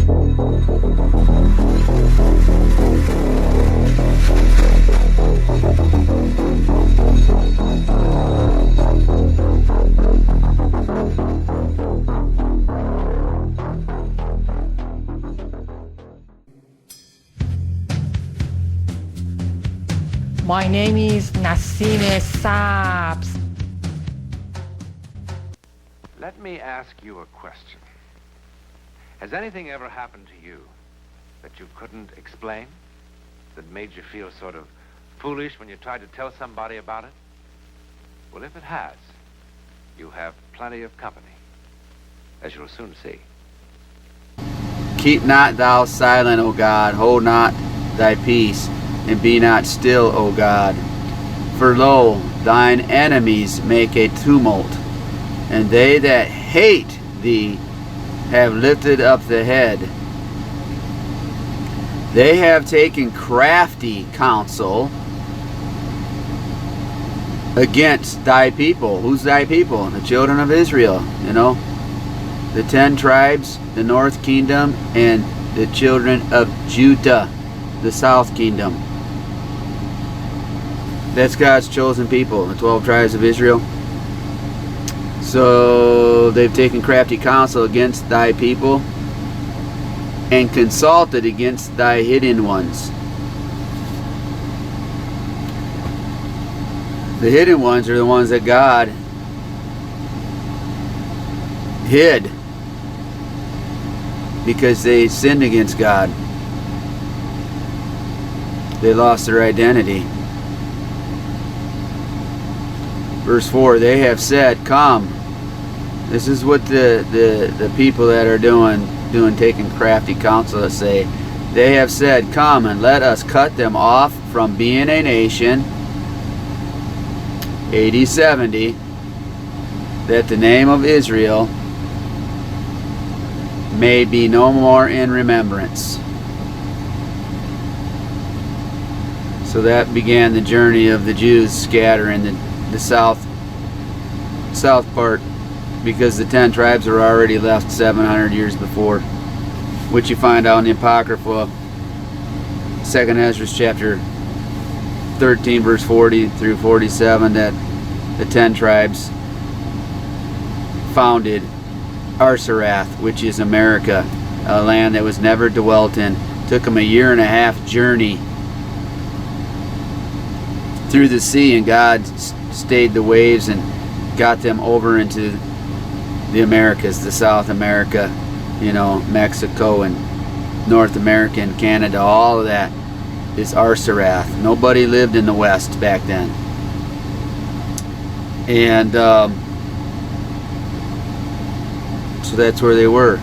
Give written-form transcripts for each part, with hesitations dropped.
My name is Nassine Saps. Let me ask you a question. Has anything ever happened to you that you couldn't explain? That made you feel sort of foolish when you tried to tell somebody about it? Well, if it has, you have plenty of company, as you'll soon see. Keep not thou silent, O God, hold not thy peace, and be not still, O God. For lo, thine enemies make a tumult, and they that hate thee have lifted up the head. They have taken crafty counsel against thy people. Who's thy people? The children of Israel, you know. The 10 tribes, the north kingdom, and the children of Judah, the south kingdom. That's God's chosen people, the 12 tribes of Israel. So they've taken crafty counsel against thy people and consulted against thy hidden ones. The hidden ones are the ones that God hid because they sinned against God. They lost their identity. Verse 4, they have said, come. This is what the people that are doing taking crafty counsel that say, they have said, come and let us cut them off from being a nation, AD 70, that the name of Israel may be no more in remembrance. So that began the journey of the Jews scattering the south part, because the 10 tribes were already left 700 years before, which you find out in the Apocrypha, 2nd Ezra chapter 13 verse 40 through 47, that the 10 tribes founded Arsarath, which is America, a land that was never dwelt in. Took them a 1.5 year journey through the sea, and God stayed the waves and got them over into the Americas, the South America, you know, Mexico and North America and Canada. All of that is Arsarath. Nobody lived in the West back then. And so that's where they were.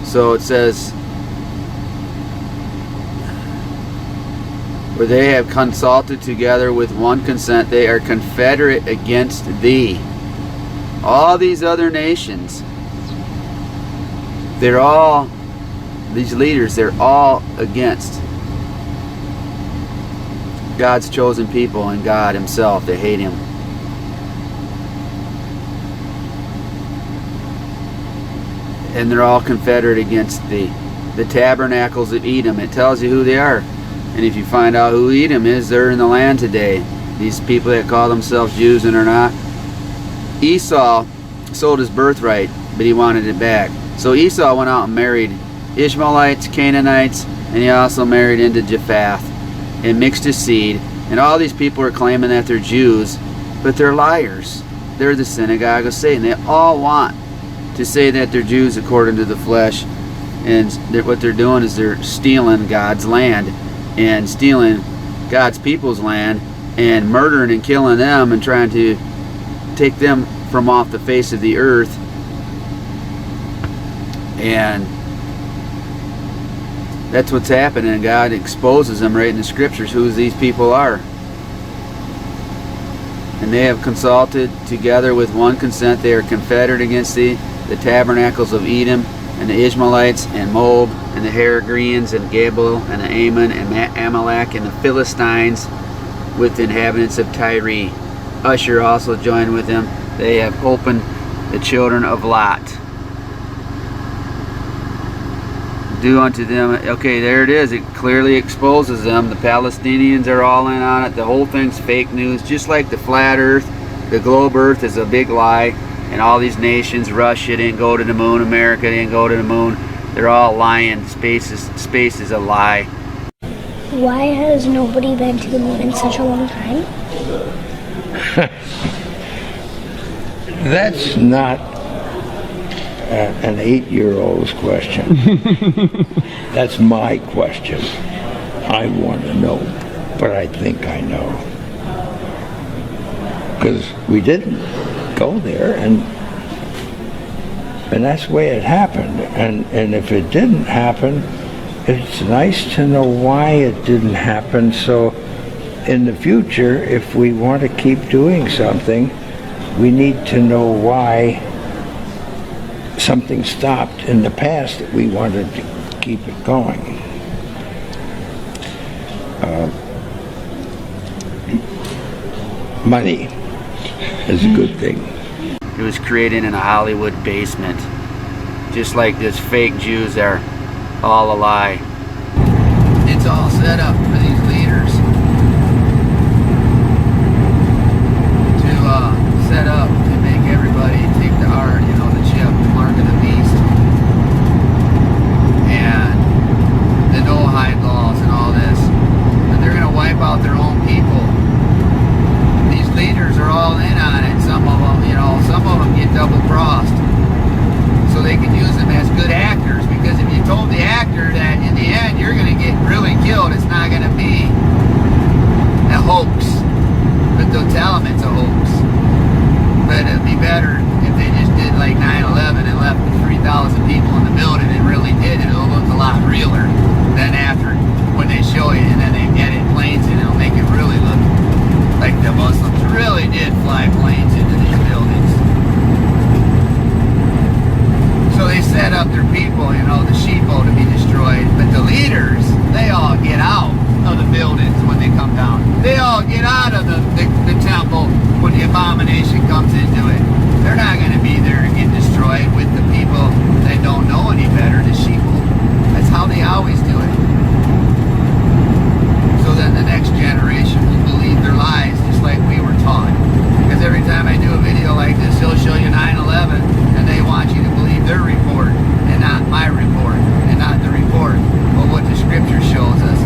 So it says, where they have consulted together with one consent, they are confederate against thee. All these other nations, they're all, these leaders, they're all against God's chosen people and God himself. They hate him. And they're all confederate against thee. The tabernacles of Edom, it tells you who they are. And if you find out who Edom is, they're in the land today. These people that call themselves Jews and are not. Esau sold his birthright, but he wanted it back. So Esau went out and married Ishmaelites, Canaanites, and he also married into Japheth and mixed his seed. And all these people are claiming that they're Jews, but they're liars. They're the synagogue of Satan. They all want to say that they're Jews according to the flesh. And what they're doing is they're stealing God's land and stealing God's people's land and murdering and killing them and trying to take them from off the face of the earth. And that's what's happening. God exposes them right in the scriptures who these people are. And they have consulted together with one consent. They are confederate against thee, the tabernacles of Edom, and the Ishmaelites, and Moab, and the Haragraeans, and Gebal, and the Ammon, and Amalek, and the Philistines, with the inhabitants of Tyre. Usher also joined with them. They have opened the children of Lot. do unto them. Okay, there it is. It clearly exposes them. The Palestinians are all in on it. The whole thing's fake news, just like the flat earth. The globe earth is a big lie, and all these nations, Russia didn't go to the moon, America didn't go to the moon. They're all lying. Space is a lie. Why has nobody been to the moon in such a long time? That's not an 8-year-old's question. That's my question. I want to know, but I think I know. Because we didn't go there, and that's the way it happened. And if it didn't happen, it's nice to know why it didn't happen, so in the future, if we want to keep doing something, we need to know why something stopped in the past that we wanted to keep it going. Money is a good thing. It was created in a Hollywood basement, just like this fake Jews are all a lie. It's all set up for these leaders to set up and make everybody take the R, you know, the chip, the mark of the beast, and the no-hide laws and all this. And they're going to wipe out their own people. These leaders are all in on it. Some of them, you know, some of them get double-crossed, so they can use them as good actors. Because if you told the actor that in the end you're going to get really killed, it's not going to be a hoax, but they'll tell them it's a hoax. But it'd be better if they just did like 9/11 and left 3,000 people in the building and really did it. It'll look a lot realer than after when they show you and then they edit planes and it'll make it really look like the Muslims really did fly planes into these buildings. So they set up their people, you know, the sheeple to be destroyed. But the leaders, they all get out of the buildings when they come down. They all get out of the temple when the abomination comes into it. They're not going to be there and get destroyed with the people that don't know any better, the sheeple. That's how they always do it. So then the next generation will believe their lies just like we were taught. Because every time I do a video like this, he'll show you 9/11 and they want you to believe their report and not my report and not the report of what the scripture shows us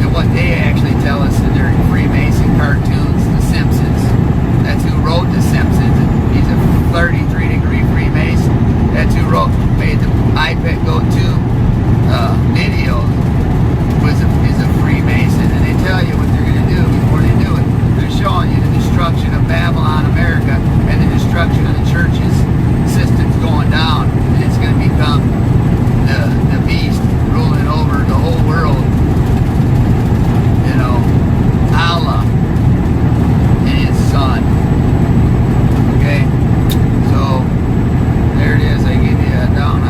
and what they actually tell us in their Freemason cartoons, The Simpsons. That's who wrote The Simpsons. He's a 33-degree Freemason. That's who made the iPad Go-To video is a Freemason, and they tell you what they're going to do before they do it. They're showing you the destruction of Babylon, America, and the destruction of the churches systems going down, and it's going to become the beast ruling over the whole world. You know, Allah and his son. Okay, so there it is. I give you a down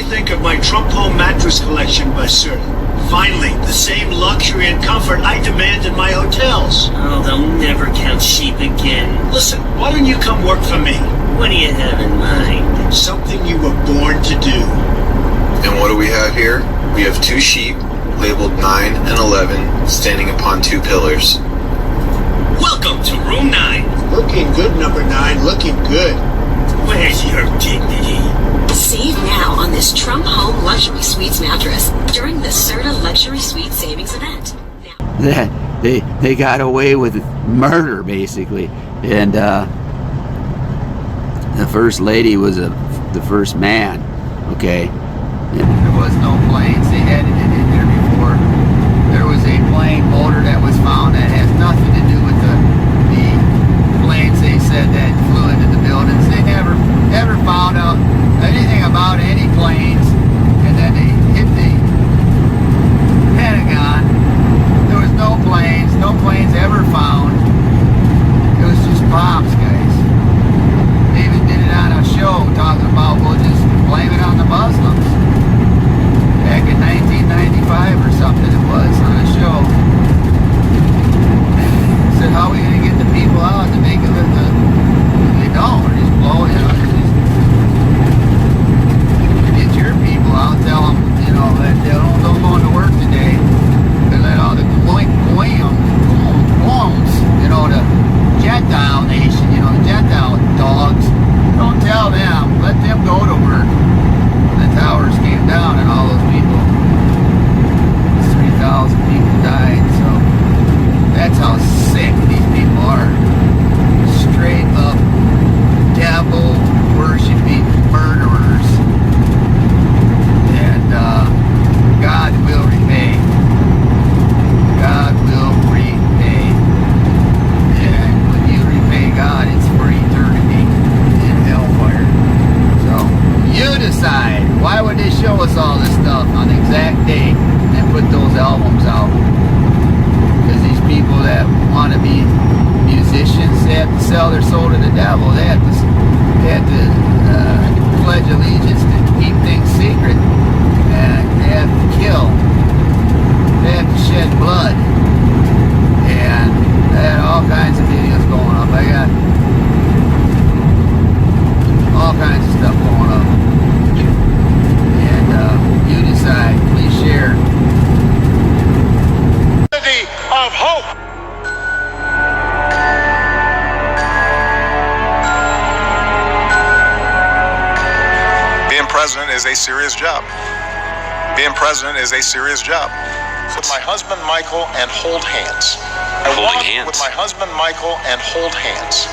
think of my Trump home mattress collection by Sir? Finally, the same luxury and comfort I demand in my hotels. Oh, they'll never count sheep again. Listen, why don't you come work for me? What do you have in mind? Something you were born to do. And what do we have here? We have 2 sheep, labeled 9 and 11, standing upon 2 pillars. Welcome to room 9. Looking good, number 9, looking good. Where's your dignity? Save now on this Trump Home Luxury Suites mattress during the Serta Luxury Suite Savings Event. They got away with murder, basically. And the first lady was the first man, okay? There was no planes. They had it in there before. There was a plane motor that was found that has nothing to do with the planes they said that flew into the buildings. They never found out anything about any planes. And then they hit the Pentagon. There was no planes ever found. It was just bombs, guys. They even did it on a show talking about, we'll just blame it on the Muslims. Back in 1995 or something it was on a show. Said, how are we going to get the people out to make it with the... They don't. We're just blowing it out. Get your people out, tell them, you know, that they don't go into work today. They let all the goons, you know, the Gentile nation, you know, the Gentile dogs. Don't tell them. Let them go to work. The towers came down and all those people, 3,000 people died. So that's how sick these people are. Straight up devil worshiping murderers. And God will repay. God will repay. And when you repay God, it's for eternity in hellfire. So you decide. Why would they show us all this stuff on the exact date and put those albums out? Because these people that want to be musicians, they have to sell their soul to the devil. They have to pledge allegiance to keep things secret. And they have to kill. They have to shed blood. And they had all kinds of videos going up. I got all kinds of stuff going up. And you decide. Please share. Of hope. Being president is a serious job. Being president is a serious job. With my husband Michael and hold hands. Holding hands. With my husband Michael and hold hands.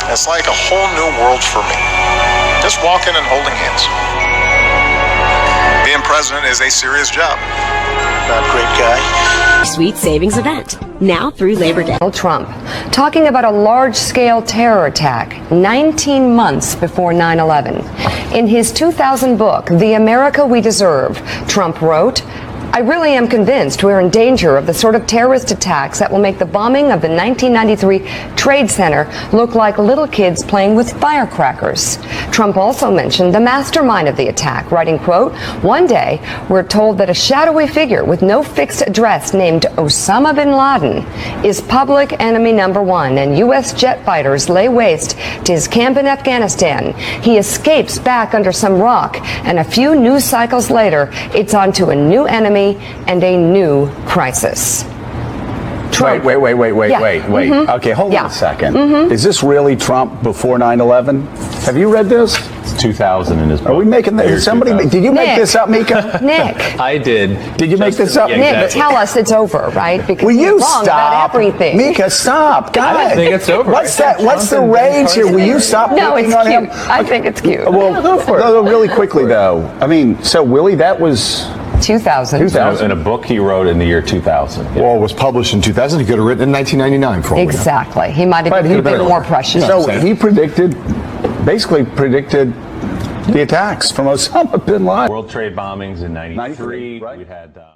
It's like a whole new world for me. Just walking and holding hands. Being president is a serious job. Not a great guy. Sweet Savings Event, now through Labor Day. Trump talking about a large-scale terror attack 19 months before 9/11. In his 2000 book, The America We Deserve, Trump wrote, I really am convinced we're in danger of the sort of terrorist attacks that will make the bombing of the 1993 Trade Center look like little kids playing with firecrackers. Trump also mentioned the mastermind of the attack, writing, quote, one day we're told that a shadowy figure with no fixed address named Osama bin Laden is public enemy number one, and U.S. jet fighters lay waste to his camp in Afghanistan. He escapes back under some rock, and a few news cycles later, it's on to a new enemy and a new crisis. Trump. Wait. Yeah. Mm-hmm. Okay, hold on a second. Mm-hmm. Is this really Trump before 9/11? Have you read this? 2000 in his book. Are we making this? Somebody, did you make this up, Mika? Nick. I did. Did you make this up? Yeah, Nick, exactly. tell us it's over, right? Because Will you're you wrong stop? about everything. Mika, stop. God. I don't think it's over. What's that? What's the rage here? Will you stop No, picking it's on cute. him? I think it's cute. Well, go for it. No, really quickly though. I mean, so Willie, that was 2000. In a book he wrote in the year 2000. Yeah. Well, it was published in 2000. He could have written in 1999 for all we know. Exactly. He might have been more precious. So he basically predicted the attacks from Osama bin Laden. World Trade bombings in 93. Right? We had